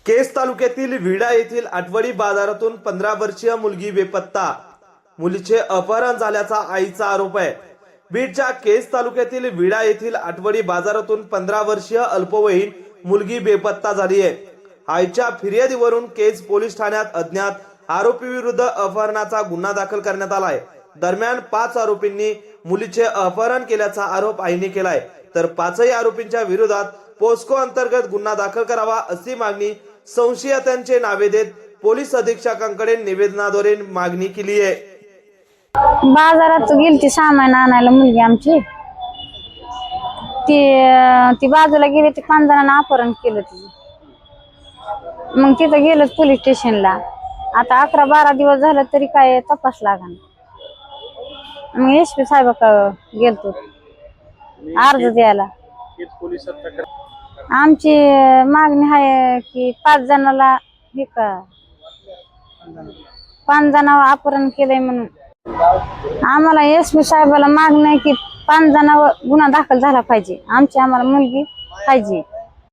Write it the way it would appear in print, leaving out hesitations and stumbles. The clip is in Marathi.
केस तालुक्यातील विडा येथील आठवडी बाजारातून 15 वर्षीय मुलगी बेपत्ता, मुलीचे अपहरण झाल्याचा आईचा आरोप आहे। बीडच्या केस तालुक्यातील विडा येथील आठवडी बाजारातून 15 वर्षीय अल्पवयीन मुलगी बेपत्ता झाली आहे। आईच्या फिर्यादीवरून केस पोलीस ठाण्यात अज्ञात आरोपी विरुद्ध अपहरणाचा गुन्हा दाखल करण्यात आलाय। दरम्यान 5 आरोपींनी मुलीचे अपहरण केल्याचा आरोप आईने केलाय, तर 5ही आरोपींच्या विरोधात पोस्को अंतर्गत गुन्हा दाखल करावा अशी मागणी संशयितांचे नावे देत पोलीस अधीक्षकांकडे निवेदनाद्वारे मागणी केली आहे। बाजारात गेलती सामान आणायला मुलगी आमची, ती बाजूला गेली, ती 5 जणांना अपहरण केलं तिचं। मग तिथं गेलो पोलीस स्टेशनला। आता 11-12 दिवस झालं तरी काय तपास लागला। मग एसपी साहेबांकडे गेलतो अर्ज द्यायला। आमची मागणी आहे की 5 जणाला 5 जणांवर अपहरण केलंय म्हणून आम्हाला एसपी साहेबाला मागणी आहे की 5 जणांवर गुन्हा दाखल झाला पाहिजे। आम्हाला मुलगी पाहिजे।